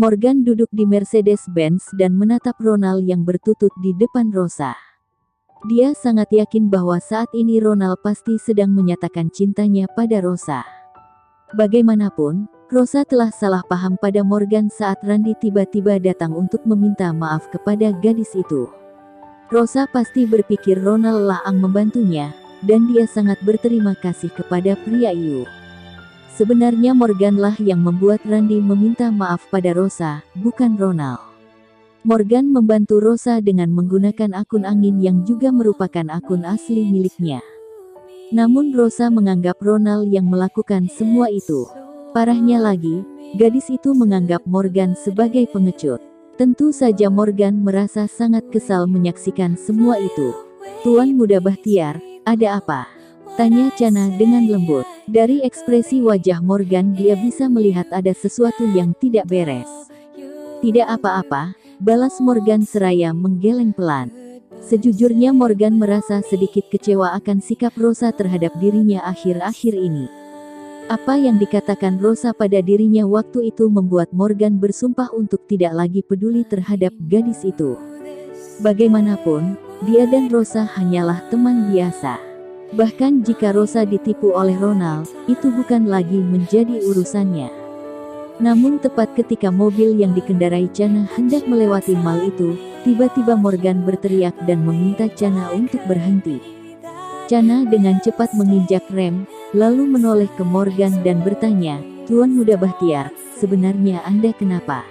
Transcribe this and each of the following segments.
Morgan duduk di Mercedes-Benz dan menatap Ronald yang berlutut di depan Rosa. Dia sangat yakin bahwa saat ini Ronald pasti sedang menyatakan cintanya pada Rosa. Bagaimanapun, Rosa telah salah paham pada Morgan saat Randy tiba-tiba datang untuk meminta maaf kepada gadis itu. Rosa pasti berpikir Ronald lah yang membantunya, dan dia sangat berterima kasih kepada pria itu. Sebenarnya Morgan lah yang membuat Randy meminta maaf pada Rosa, bukan Ronald. Morgan membantu Rosa dengan menggunakan akun angin yang juga merupakan akun asli miliknya. Namun Rosa menganggap Ronald yang melakukan semua itu. Parahnya lagi, gadis itu menganggap Morgan sebagai pengecut. Tentu saja Morgan merasa sangat kesal menyaksikan semua itu. "Tuan Muda Bahtiar, ada apa?" tanya Chana dengan lembut. Dari ekspresi wajah Morgan dia bisa melihat ada sesuatu yang tidak beres. "Tidak apa-apa," balas Morgan seraya menggeleng pelan. Sejujurnya Morgan merasa sedikit kecewa akan sikap Rosa terhadap dirinya akhir-akhir ini. Apa yang dikatakan Rosa pada dirinya waktu itu membuat Morgan bersumpah untuk tidak lagi peduli terhadap gadis itu. Bagaimanapun, dia dan Rosa hanyalah teman biasa. Bahkan jika Rosa ditipu oleh Ronald, itu bukan lagi menjadi urusannya. Namun tepat ketika mobil yang dikendarai Chana hendak melewati mal itu, tiba-tiba Morgan berteriak dan meminta Chana untuk berhenti. Chana dengan cepat menginjak rem, lalu menoleh ke Morgan dan bertanya, "Tuan Muda Bahtiar, sebenarnya Anda kenapa?"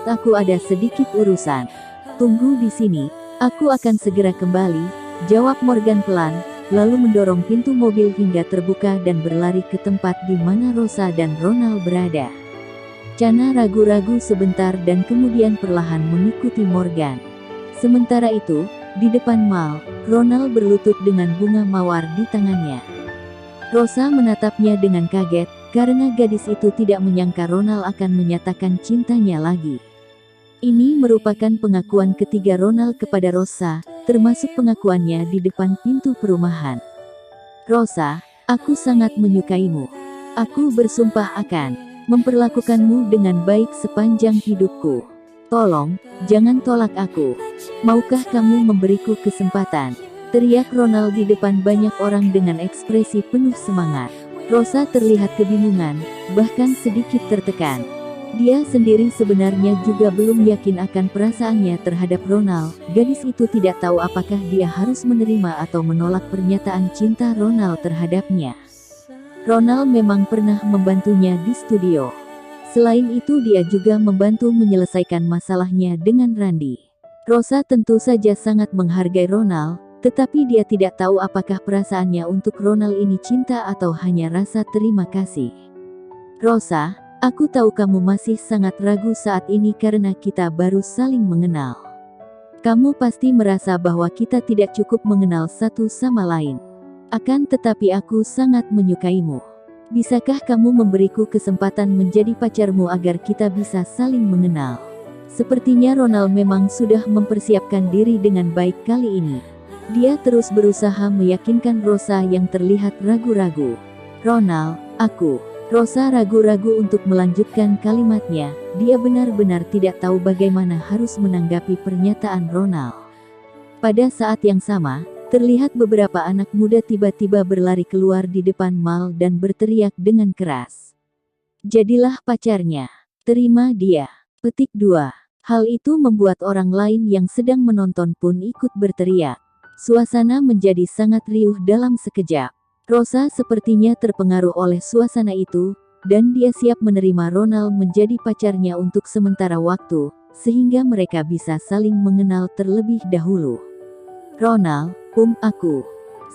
Aku ada sedikit urusan." "Tunggu di sini, aku akan segera kembali," jawab Morgan pelan, lalu mendorong pintu mobil hingga terbuka dan berlari ke tempat di mana Rosa dan Ronald berada. Chana ragu-ragu sebentar dan kemudian perlahan mengikuti Morgan. Sementara itu, di depan mal, Ronald berlutut dengan bunga mawar di tangannya. Rosa menatapnya dengan kaget, karena gadis itu tidak menyangka Ronald akan menyatakan cintanya lagi. Ini merupakan pengakuan ketiga Ronald kepada Rosa, termasuk pengakuannya di depan pintu perumahan. "Rosa, aku sangat menyukaimu. Aku bersumpah akan memperlakukanmu dengan baik sepanjang hidupku. Tolong, jangan tolak aku. Maukah kamu memberiku kesempatan?" teriak Ronald di depan banyak orang dengan ekspresi penuh semangat. Rosa terlihat kebingungan, bahkan sedikit tertekan. Dia sendiri sebenarnya juga belum yakin akan perasaannya terhadap Ronald. Gadis itu tidak tahu apakah dia harus menerima atau menolak pernyataan cinta Ronald terhadapnya. Ronald memang pernah membantunya di studio. Selain itu dia juga membantu menyelesaikan masalahnya dengan Randy. Rosa tentu saja sangat menghargai Ronald, tetapi dia tidak tahu apakah perasaannya untuk Ronald ini cinta atau hanya rasa terima kasih. "Rosa, aku tahu kamu masih sangat ragu saat ini karena kita baru saling mengenal. Kamu pasti merasa bahwa kita tidak cukup mengenal satu sama lain. Akan tetapi aku sangat menyukaimu. Bisakah kamu memberiku kesempatan menjadi pacarmu agar kita bisa saling mengenal?" Sepertinya Ronald memang sudah mempersiapkan diri dengan baik kali ini. Dia terus berusaha meyakinkan Rosa yang terlihat ragu-ragu. "Ronald, aku..." Rosa ragu-ragu untuk melanjutkan kalimatnya, dia benar-benar tidak tahu bagaimana harus menanggapi pernyataan Ronald. Pada saat yang sama, terlihat beberapa anak muda tiba-tiba berlari keluar di depan mal dan berteriak dengan keras. "Jadilah pacarnya. Terima dia." Petik 2. Hal itu membuat orang lain yang sedang menonton pun ikut berteriak. Suasana menjadi sangat riuh dalam sekejap. Rosa sepertinya terpengaruh oleh suasana itu, dan dia siap menerima Ronald menjadi pacarnya untuk sementara waktu, sehingga mereka bisa saling mengenal terlebih dahulu. "Ronald, aku..."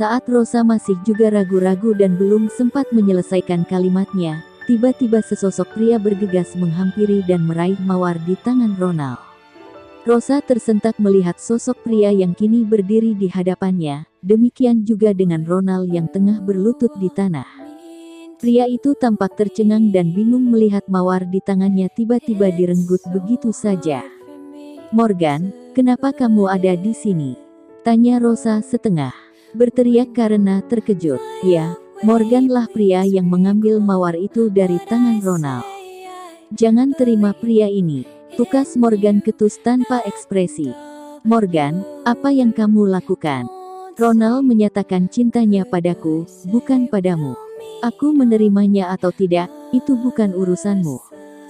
Saat Rosa masih juga ragu-ragu dan belum sempat menyelesaikan kalimatnya, tiba-tiba sesosok pria bergegas menghampiri dan meraih mawar di tangan Ronald. Rosa tersentak melihat sosok pria yang kini berdiri di hadapannya, demikian juga dengan Ronald yang tengah berlutut di tanah. Pria itu tampak tercengang dan bingung melihat mawar di tangannya tiba-tiba direnggut begitu saja. "Morgan, kenapa kamu ada di sini?" tanya Rosa setengah berteriak karena terkejut. "Ya, Morgan lah pria yang mengambil mawar itu dari tangan Ronald." Jangan terima pria ini. Tukas Morgan ketus tanpa ekspresi. Morgan, apa yang kamu lakukan? Ronald menyatakan cintanya padaku, bukan padamu. Aku menerimanya atau tidak, itu bukan urusanmu.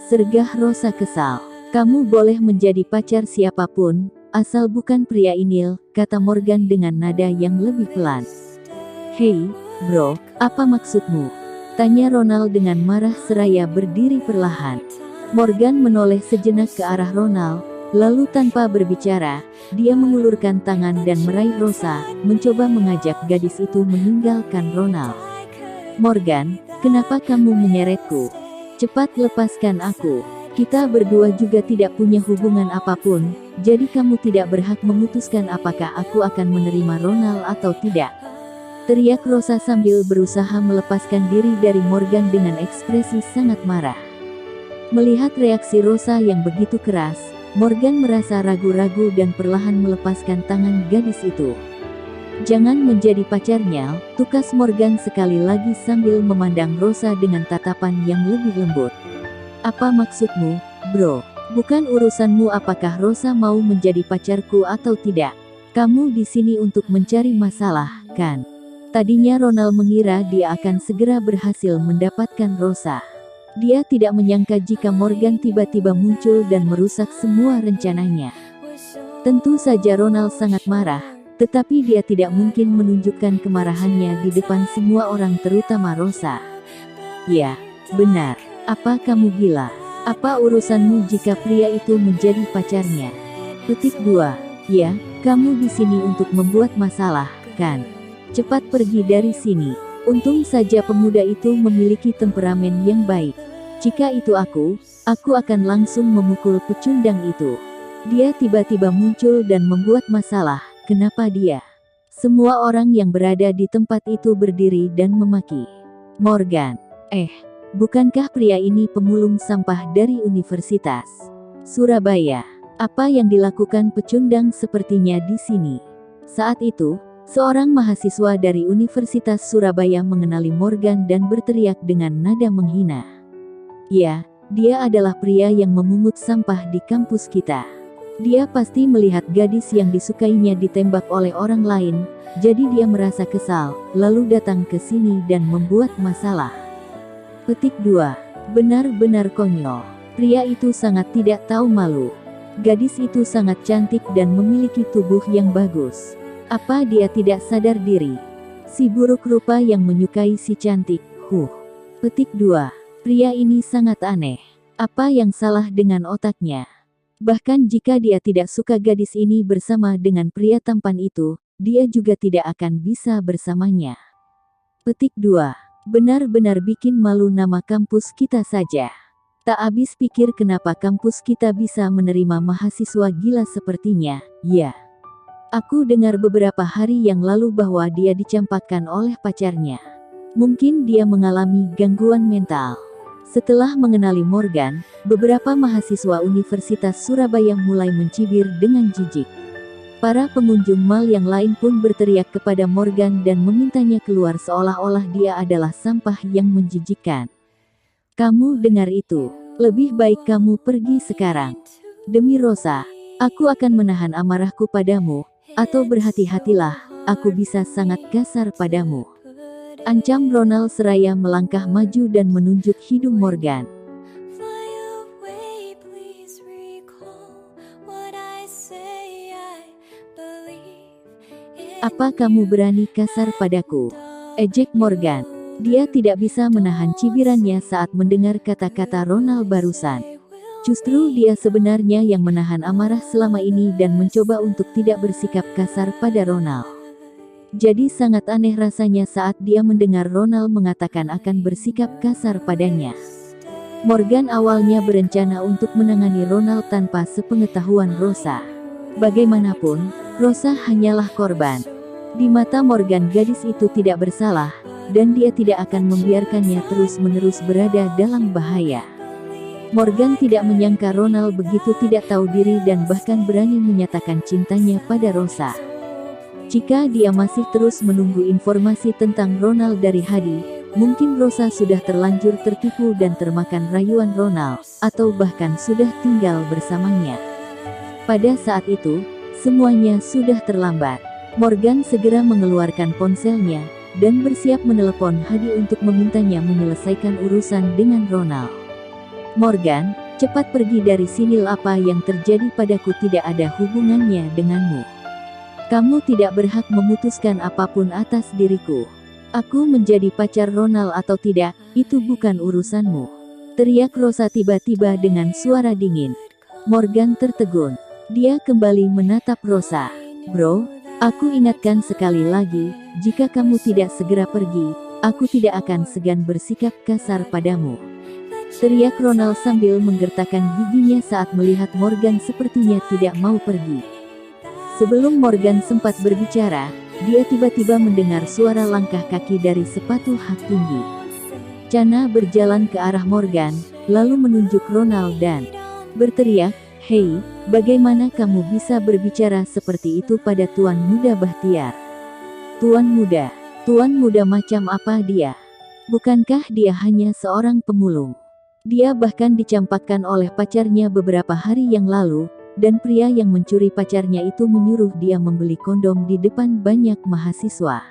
Sergah Rosa kesal. Kamu boleh menjadi pacar siapapun, asal bukan pria ini, kata Morgan dengan nada yang lebih pelan. Hei, bro, apa maksudmu? Tanya Ronald dengan marah seraya berdiri perlahan. Morgan menoleh sejenak ke arah Ronald, lalu tanpa berbicara, dia mengulurkan tangan dan meraih Rosa, mencoba mengajak gadis itu meninggalkan Ronald. Morgan, kenapa kamu menyeretku? Cepat lepaskan aku. Kita berdua juga tidak punya hubungan apapun, jadi kamu tidak berhak memutuskan apakah aku akan menerima Ronald atau tidak. Teriak Rosa sambil berusaha melepaskan diri dari Morgan dengan ekspresi sangat marah. Melihat reaksi Rosa yang begitu keras, Morgan merasa ragu-ragu dan perlahan melepaskan tangan gadis itu. Jangan menjadi pacarnya, tukas Morgan sekali lagi sambil memandang Rosa dengan tatapan yang lebih lembut. Apa maksudmu, bro? Bukan urusanmu apakah Rosa mau menjadi pacarku atau tidak. Kamu di sini untuk mencari masalah, kan? Tadinya Ronald mengira dia akan segera berhasil mendapatkan Rosa. Dia tidak menyangka jika Morgan tiba-tiba muncul dan merusak semua rencananya. Tentu saja Ronald sangat marah, tetapi dia tidak mungkin menunjukkan kemarahannya di depan semua orang terutama Rosa. Ya, benar. Apa kamu gila? Apa urusanmu jika pria itu menjadi pacarnya? Petik 2. Ya, kamu di sini untuk membuat masalah, kan? Cepat pergi dari sini. Untung saja pemuda itu memiliki temperamen yang baik. Jika itu aku akan langsung memukul pecundang itu. Dia tiba-tiba muncul dan membuat masalah, kenapa dia? Semua orang yang berada di tempat itu berdiri dan memaki. Morgan, bukankah pria ini pemulung sampah dari Universitas Surabaya? Apa yang dilakukan pecundang sepertinya di sini? Saat itu, seorang mahasiswa dari Universitas Surabaya mengenali Morgan dan berteriak dengan nada menghina. Ya, dia adalah pria yang memungut sampah di kampus kita. Dia pasti melihat gadis yang disukainya ditembak oleh orang lain, jadi dia merasa kesal, lalu datang ke sini dan membuat masalah. Petik 2. Benar-benar konyol. Pria itu sangat tidak tahu malu. Gadis itu sangat cantik dan memiliki tubuh yang bagus. Apa dia tidak sadar diri? Si buruk rupa yang menyukai si cantik, Petik 2. Pria ini sangat aneh. Apa yang salah dengan otaknya? Bahkan jika dia tidak suka gadis ini bersama dengan pria tampan itu, dia juga tidak akan bisa bersamanya. Petik 2. Benar-benar bikin malu nama kampus kita saja. Tak habis pikir kenapa kampus kita bisa menerima mahasiswa gila sepertinya, ya. Aku dengar beberapa hari yang lalu bahwa dia dicampakkan oleh pacarnya. Mungkin dia mengalami gangguan mental. Setelah mengenali Morgan, beberapa mahasiswa Universitas Surabaya mulai mencibir dengan jijik. Para pengunjung mal yang lain pun berteriak kepada Morgan dan memintanya keluar seolah-olah dia adalah sampah yang menjijikkan. Kamu dengar itu? Lebih baik kamu pergi sekarang. Demi Rosa, aku akan menahan amarahku padamu, atau berhati-hatilah, aku bisa sangat kasar padamu. Ancam Ronald seraya melangkah maju dan menunjuk hidung Morgan. Apa kamu berani kasar padaku? Ejek Morgan. Dia tidak bisa menahan cibirannya saat mendengar kata-kata Ronald barusan. Justru dia sebenarnya yang menahan amarah selama ini dan mencoba untuk tidak bersikap kasar pada Ronald. Jadi sangat aneh rasanya saat dia mendengar Ronald mengatakan akan bersikap kasar padanya. Morgan awalnya berencana untuk menangani Ronald tanpa sepengetahuan Rosa. Bagaimanapun, Rosa hanyalah korban. Di mata Morgan gadis itu tidak bersalah, dan dia tidak akan membiarkannya terus-menerus berada dalam bahaya. Morgan tidak menyangka Ronald begitu tidak tahu diri dan bahkan berani menyatakan cintanya pada Rosa. Jika dia masih terus menunggu informasi tentang Ronald dari Hadi, mungkin Rosa sudah terlanjur tertipu dan termakan rayuan Ronald, atau bahkan sudah tinggal bersamanya. Pada saat itu, semuanya sudah terlambat. Morgan segera mengeluarkan ponselnya, dan bersiap menelepon Hadi untuk memintanya menyelesaikan urusan dengan Ronald. "Morgan, cepat pergi dari sini. Apa yang terjadi padaku tidak ada hubungannya denganmu. Kamu tidak berhak memutuskan apapun atas diriku. Aku menjadi pacar Ronald atau tidak, itu bukan urusanmu," teriak Rosa tiba-tiba dengan suara dingin. Morgan tertegun. Dia kembali menatap Rosa. "Bro, aku ingatkan sekali lagi, jika kamu tidak segera pergi, aku tidak akan segan bersikap kasar padamu," teriak Ronald sambil menggertakkan giginya saat melihat Morgan sepertinya tidak mau pergi. Sebelum Morgan sempat berbicara, dia tiba-tiba mendengar suara langkah kaki dari sepatu hak tinggi. Chana berjalan ke arah Morgan, lalu menunjuk Ronald dan berteriak, "Hei, bagaimana kamu bisa berbicara seperti itu pada Tuan Muda Bahtiar?" Tuan Muda macam apa dia? Bukankah dia hanya seorang pemulung? Dia bahkan dicampakkan oleh pacarnya beberapa hari yang lalu, dan pria yang mencuri pacarnya itu menyuruh dia membeli kondom di depan banyak mahasiswa.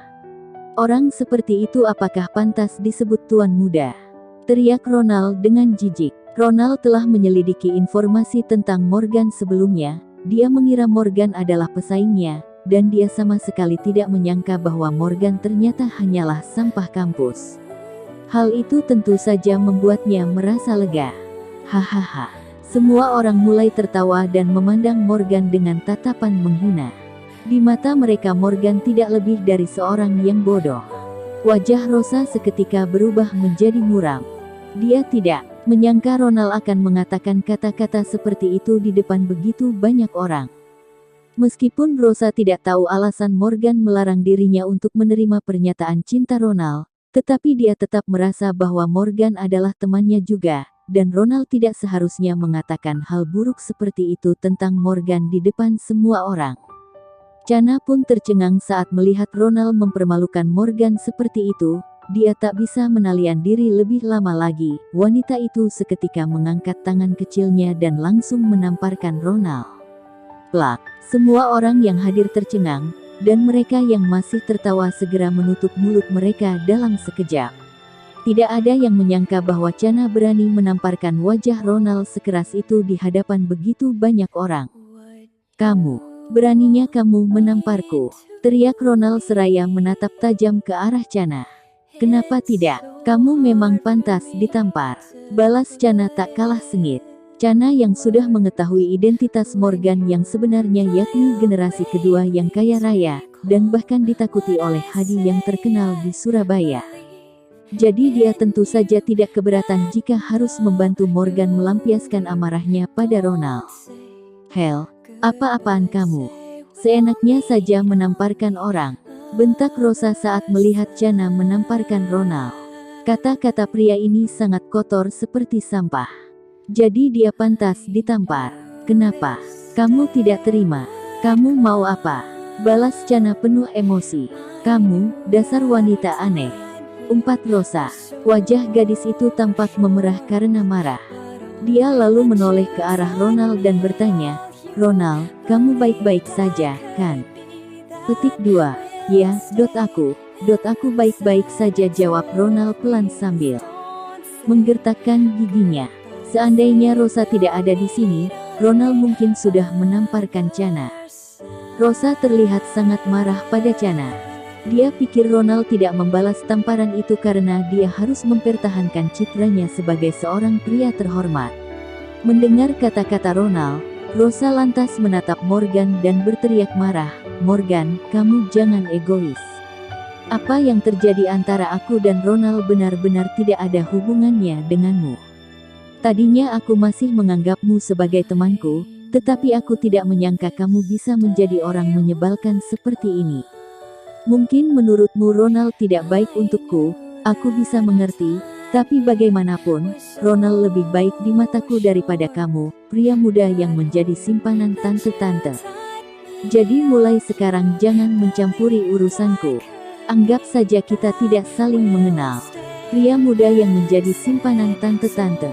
Orang seperti itu apakah pantas disebut Tuan Muda? Teriak Ronald dengan jijik. Ronald telah menyelidiki informasi tentang Morgan sebelumnya. Dia mengira Morgan adalah pesaingnya, dan dia sama sekali tidak menyangka bahwa Morgan ternyata hanyalah sampah kampus. Hal itu tentu saja membuatnya merasa lega. Hahaha. Semua orang mulai tertawa dan memandang Morgan dengan tatapan menghina. Di mata mereka Morgan tidak lebih dari seorang yang bodoh. Wajah Rosa seketika berubah menjadi muram. Dia tidak menyangka Ronald akan mengatakan kata-kata seperti itu di depan begitu banyak orang. Meskipun Rosa tidak tahu alasan Morgan melarang dirinya untuk menerima pernyataan cinta Ronald, tetapi dia tetap merasa bahwa Morgan adalah temannya juga, dan Ronald tidak seharusnya mengatakan hal buruk seperti itu tentang Morgan di depan semua orang. Chana pun tercengang saat melihat Ronald mempermalukan Morgan seperti itu. Dia tak bisa menahan diri lebih lama lagi. Wanita itu seketika mengangkat tangan kecilnya dan langsung menamparkan Ronald. Plak! Semua orang yang hadir tercengang, dan mereka yang masih tertawa segera menutup mulut mereka dalam sekejap. Tidak ada yang menyangka bahwa Chana berani menamparkan wajah Ronald sekeras itu di hadapan begitu banyak orang. Beraninya kamu menamparku?" teriak Ronald seraya menatap tajam ke arah Chana. "Kenapa tidak? Kamu memang pantas ditampar," balas Chana tak kalah sengit. Chana yang sudah mengetahui identitas Morgan yang sebenarnya yakni generasi kedua yang kaya raya, dan bahkan ditakuti oleh Hadi yang terkenal di Surabaya. Jadi dia tentu saja tidak keberatan jika harus membantu Morgan melampiaskan amarahnya pada Ronald. "Hel, apa-apaan kamu? Seenaknya saja menamparkan orang," bentak Rosa saat melihat Chana menamparkan Ronald. Kata-kata pria ini sangat kotor seperti sampah. Jadi dia pantas ditampar. "Kenapa? Kamu tidak terima? Kamu mau apa?" balas Chana penuh emosi. "Kamu, dasar wanita aneh," umpat Rosa. Wajah gadis itu tampak memerah karena marah. Dia lalu menoleh ke arah Ronald dan bertanya, "Ronald, kamu baik-baik saja, kan?" Petik 2. "Ya, aku baik-baik saja," jawab Ronald pelan sambil menggertakkan giginya. Seandainya Rosa tidak ada di sini, Ronald mungkin sudah menamparkan Chana. Rosa terlihat sangat marah pada Chana. Dia pikir Ronald tidak membalas tamparan itu karena dia harus mempertahankan citranya sebagai seorang pria terhormat. Mendengar kata-kata Ronald, Rosa lantas menatap Morgan dan berteriak marah, "Morgan, kamu jangan egois. Apa yang terjadi antara aku dan Ronald benar-benar tidak ada hubungannya denganmu. Tadinya aku masih menganggapmu sebagai temanku, tetapi aku tidak menyangka kamu bisa menjadi orang menyebalkan seperti ini. Mungkin menurutmu Ronald tidak baik untukku, aku bisa mengerti, tapi bagaimanapun, Ronald lebih baik di mataku daripada kamu, pria muda yang menjadi simpanan tante-tante. Jadi mulai sekarang jangan mencampuri urusanku. Anggap saja kita tidak saling mengenal." Pria muda yang menjadi simpanan tante-tante.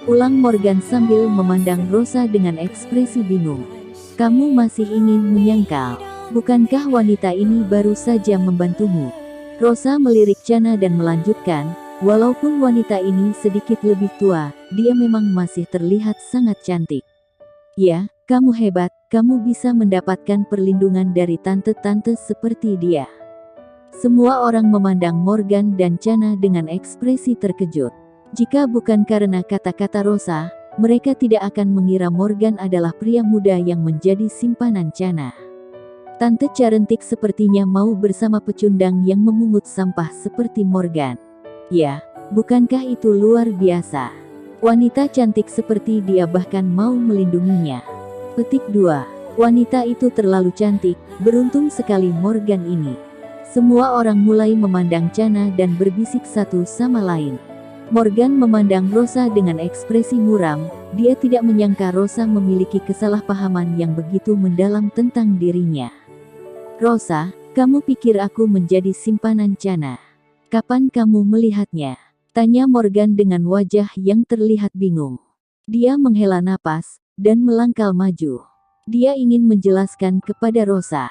Ulang Morgan sambil memandang Rosa dengan ekspresi bingung. Kamu masih ingin menyangkal? Bukankah wanita ini baru saja membantumu? Rosa melirik Chana dan melanjutkan, walaupun wanita ini sedikit lebih tua, dia memang masih terlihat sangat cantik. Ya, kamu hebat, kamu bisa mendapatkan perlindungan dari tante-tante seperti dia. Semua orang memandang Morgan dan Chana dengan ekspresi terkejut. Jika bukan karena kata-kata Rosa, mereka tidak akan mengira Morgan adalah pria muda yang menjadi simpanan Chana. Tante Carentik sepertinya mau bersama pecundang yang memungut sampah seperti Morgan. Ya, bukankah itu luar biasa? Wanita cantik seperti dia bahkan mau melindunginya. Petik 2. Wanita itu terlalu cantik, beruntung sekali Morgan ini. Semua orang mulai memandang Chana dan berbisik satu sama lain. Morgan memandang Rosa dengan ekspresi muram, dia tidak menyangka Rosa memiliki kesalahpahaman yang begitu mendalam tentang dirinya. Rosa, kamu pikir aku menjadi simpanan Chana? Kapan kamu melihatnya? Tanya Morgan dengan wajah yang terlihat bingung. Dia menghela napas, dan melangkah maju. Dia ingin menjelaskan kepada Rosa.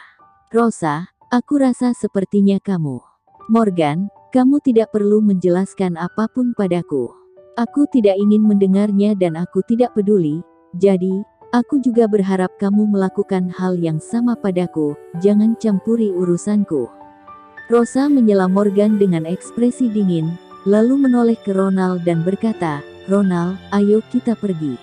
Rosa, aku rasa sepertinya kamu. Morgan, kamu tidak perlu menjelaskan apapun padaku. Aku tidak ingin mendengarnya dan aku tidak peduli, jadi, aku juga berharap kamu melakukan hal yang sama padaku, jangan campuri urusanku. Rosa menyela Morgan dengan ekspresi dingin, lalu menoleh ke Ronald dan berkata, Ronald, ayo kita pergi.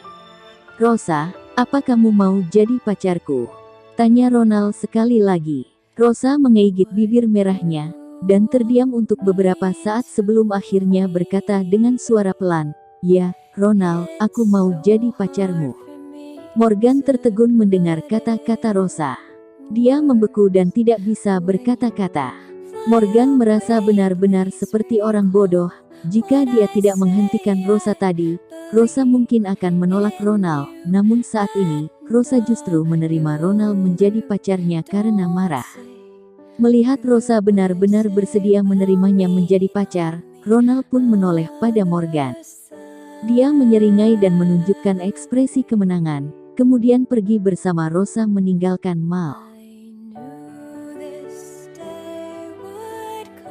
Rosa, apa kamu mau jadi pacarku? Tanya Ronald sekali lagi. Rosa menggigit bibir merahnya, dan terdiam untuk beberapa saat sebelum akhirnya berkata dengan suara pelan, ya, Ronald, aku mau jadi pacarmu. Morgan tertegun mendengar kata-kata Rosa. Dia membeku dan tidak bisa berkata-kata. Morgan merasa benar-benar seperti orang bodoh. Jika dia tidak menghentikan Rosa tadi, Rosa mungkin akan menolak Ronald. Namun saat ini, Rosa justru menerima Ronald menjadi pacarnya karena marah. Melihat Rosa benar-benar bersedia menerimanya menjadi pacar, Ronald pun menoleh pada Morgan. Dia menyeringai dan menunjukkan ekspresi kemenangan, kemudian pergi bersama Rosa meninggalkan Mal.